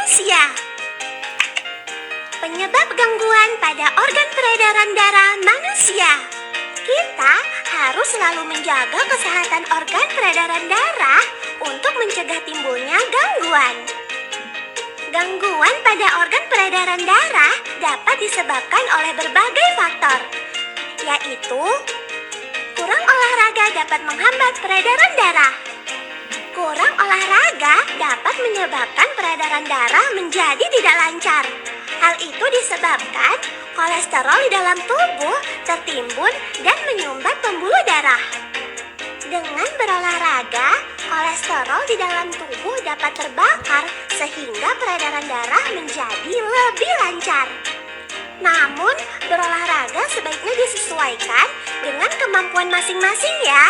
manusia. Penyebab gangguan pada organ peredaran darah manusia. Kita harus selalu menjaga kesehatan organ peredaran darah untuk mencegah timbulnya gangguan. Gangguan pada organ peredaran darah dapat disebabkan oleh berbagai faktor, yaitu kurang olahraga dapat menghambat peredaran darah. Kurang olahraga dapat menyebabkan peredaran darah menjadi tidak lancar. Hal itu disebabkan kolesterol di dalam tubuh tertimbun dan menyumbat pembuluh darah. Dengan berolahraga, kolesterol di dalam tubuh dapat terbakar sehingga peredaran darah menjadi lebih lancar. Namun, berolahraga sebaiknya disesuaikan dengan kemampuan masing-masing ya.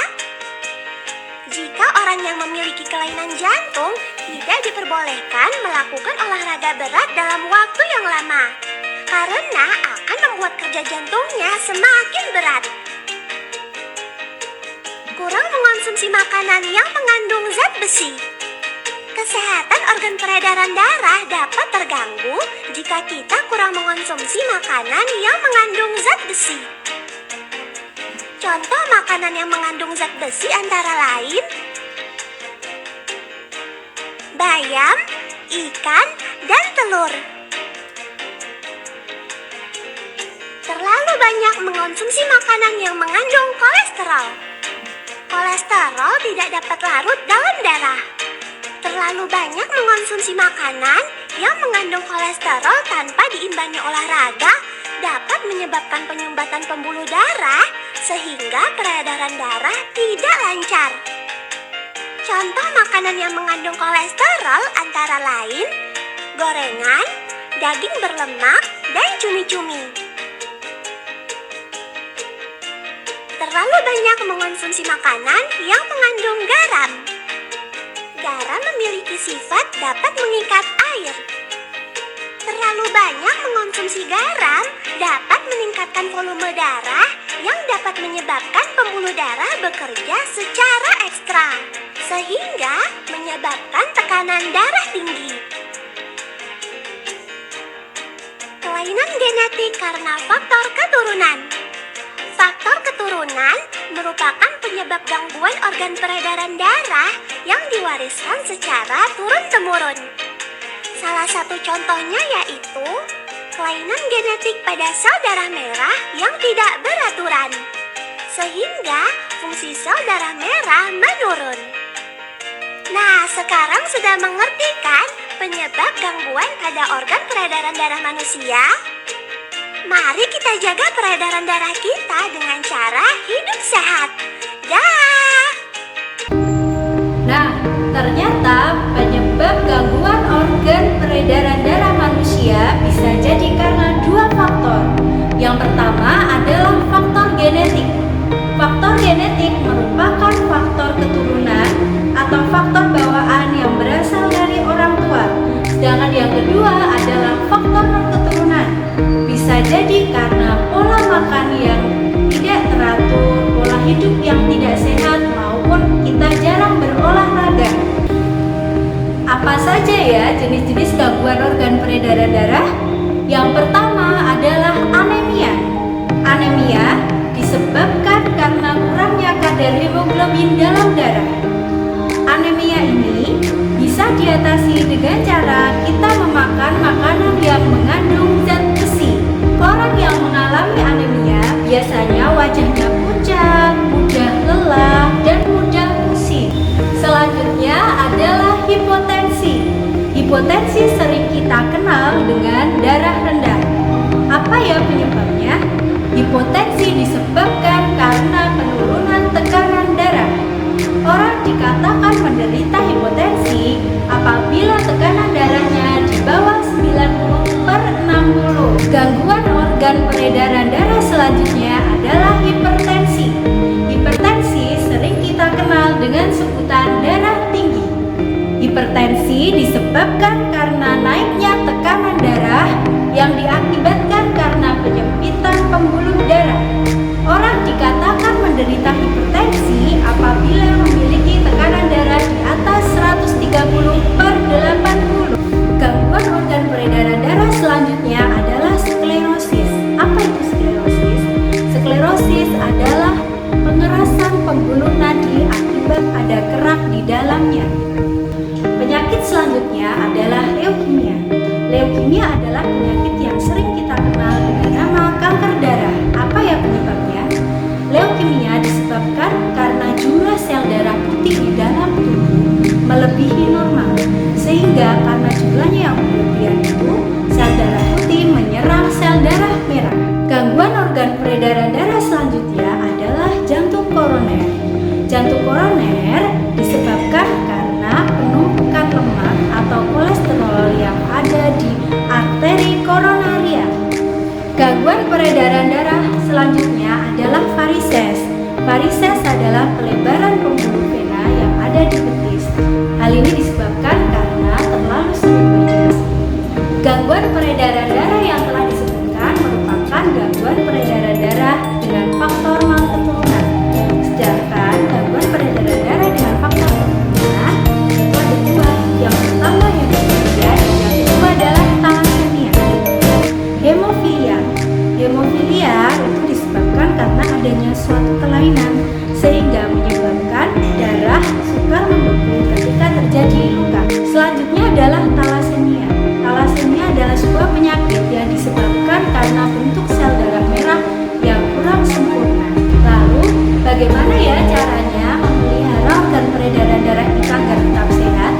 Jika orang yang memiliki kelainan jantung tidak diperbolehkan melakukan olahraga berat dalam waktu yang lama, karena akan membuat kerja jantungnya semakin berat. Kurang mengonsumsi makanan yang mengandung zat besi. Kesehatan organ peredaran darah dapat terganggu jika kita kurang mengonsumsi makanan yang mengandung zat besi. Contoh makanan yang mengandung zat besi antara lain bayam, ikan, dan telur. Terlalu banyak mengonsumsi makanan yang mengandung kolesterol. Kolesterol tidak dapat larut dalam darah. Terlalu banyak mengonsumsi makanan yang mengandung kolesterol tanpa diimbangi olahraga dapat menyebabkan penyumbatan pembuluh darah sehingga peredaran darah tidak lancar. Contoh makanan yang mengandung kolesterol antara lain gorengan, daging berlemak, dan cumi-cumi. Terlalu banyak mengonsumsi makanan yang mengandung garam. Garam memiliki sifat dapat mengikat air. Terlalu banyak mengonsumsi garam dapat meningkatkan volume darah yang dapat menyebabkan pembuluh darah bekerja secara ekstra, sehingga menyebabkan tekanan darah tinggi. Kelainan genetik karena faktor keturunan. Faktor keturunan merupakan penyebab gangguan organ peredaran darah yang diwariskan secara turun-temurun. Salah satu contohnya yaitu kelainan genetik pada sel darah merah yang tidak beraturan, sehingga fungsi sel darah merah menurun. Nah, sekarang sudah mengerti kan penyebab gangguan pada organ peredaran darah manusia? Mari kita jaga peredaran darah kita dengan cara hidup sehat. Dah. Nah, ternyata penyebab gangguan organ peredaran darah manusia bisa jadi karena dua faktor. Yang pertama adalah faktor genetik. Faktor genetik merupakan faktor keturunan atau faktor bawaan yang berasal dari orang tua. Sedangkan yang kedua adalah faktor non-keturunan. Bisa jadi karena pola makan yang tidak teratur, pola hidup yang tidak sehat, maupun kita jarang berolahraga. Apa saja ya jenis-jenis gangguan organ peredaran darah? Yang pertama adalah anemia. Anemia disebabkan karena kurangnya kadar hemoglobin dalam darah. Anemia ini bisa diatasi dengan cara kita memakan makanan yang mengandung zat besi. Orang yang mengalami anemia biasanya wajahnya pucat, mudah lelah, dan mudah pusing. Selanjutnya adalah hipotensi. Hipotensi sering kita kenal dengan darah rendah. Apa ya penyebabnya? Hipotensi disebabkan karena penurunan tekanan darah. Orang dikatakan menderita hipotensi apabila tekanan darahnya di bawah 90/60. Gangguan organ peredaran darah selanjutnya adalah hipertensi. Hipertensi sering kita kenal dengan sebutan darah tinggi. Hipertensi disebabkan karena naiknya tekanan darah yang diakibatkan karena penyempitan pembuluh darah. Orang dikatakan menderita hipertensi apabila memiliki tekanan darah di atas 130/80. Gangguan bergerak di dalamnya. Penyakit selanjutnya adalah leukemia. Leukemia adalah penyakit yang sering kita kenal dengan nama kanker darah. Apa ya penyebabnya? Leukemia disebabkan karena jumlah sel darah putih di dalam tubuh melebihi normal, sehingga karena jumlahnya yang berlebihan itu, sel darah putih menyerang sel darah merah. Gangguan organ peredaran darah selanjutnya adalah jantung koroner. Jantung koroner disebabkan karena penumpukan lemak atau kolesterol yang ada di arteri koronaria. Gangguan peredaran darah selanjutnya adalah varises. Varises adalah pelebaran pembuluh vena yang ada di betis. Hal ini disebabkan karena terlalu sering berjemur. Gangguan peredaran darah yang telah disebutkan merupakan gangguan peredaran darah dengan faktor mal keturunan. Sedangkan gangguan peredaran darah dengan faktor keturunan itu ada dua. Yang pertama hemofilia, yang kedua adalah thalassemia. Hemofilia itu disebabkan karena adanya suatu kelainan sehingga menyebabkan darah sukar membeku ketika terjadi luka. Selanjutnya adalah thalassemia. Thalassemia adalah sebuah penyakit yang disebabkan karena bentuk sel darah merah yang kurang sempurna. Lalu, bagaimana ya caranya memelihara organ peredaran darah kita agar tetap sehat?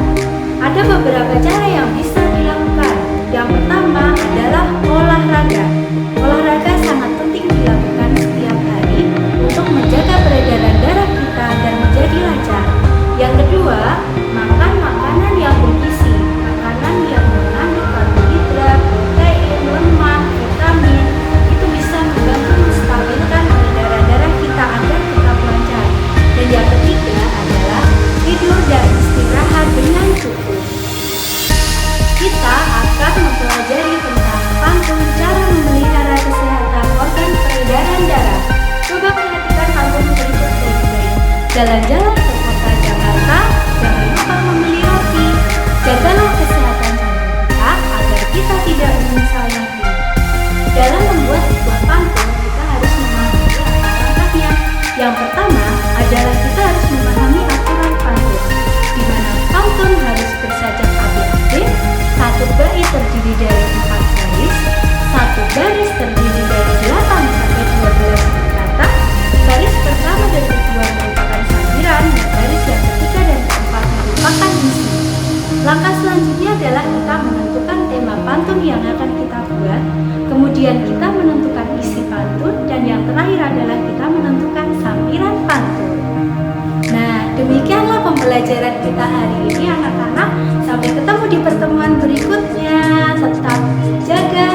Ada beberapa cara yang bisa dilakukan. Yang pertama adalah olahraga. Olahraga sangat penting dilakukan setiap hari untuk menjaga peredaran darah kita agar menjadi lancar. Yang kedua, makan makanan yang bergizi. Makanan yang mengandung karbohidrat, protein, lemak, vitamin itu bisa membantu menstabilkan peredaran darah kita agar tetap lancar. Dan yang ketiga adalah tidur dan istirahat dengan cukup. Kita akan mempelajari tentang pantun cara memelihara kesehatan organ peredaran darah. Coba perhatikan pantun berikut baik-baik. Jalan-jalan ke kota Jakarta, jangan lupa membeli roti. Jagalah kesehatan jantung kita agar kita tidak menyesal nanti. Dalam membuat sebuah pantun, kita harus memahami langkah-langkahnya. Yang pertama adalah kita harus memahami aturan pantun, di mana pantun harus bersajak ABCD. Satu bait terdiri dari 4 baris, satu baris terdiri dari 8 sampai 12 kata. Baris pertama dan kedua merupakan sambiran, dan baris yang ketiga dan keempat merupakan isi. Langkah selanjutnya adalah kita menentukan tema pantun yang akan kita buat, kemudian kita menentukan isi pantun, dan yang terakhir adalah kita menentukan sambiran pantun. Nah, demikianlah pembelajaran kita hari ini anak-anak. Sampai ketemu di pertemuan berikutnya. Tetap jaga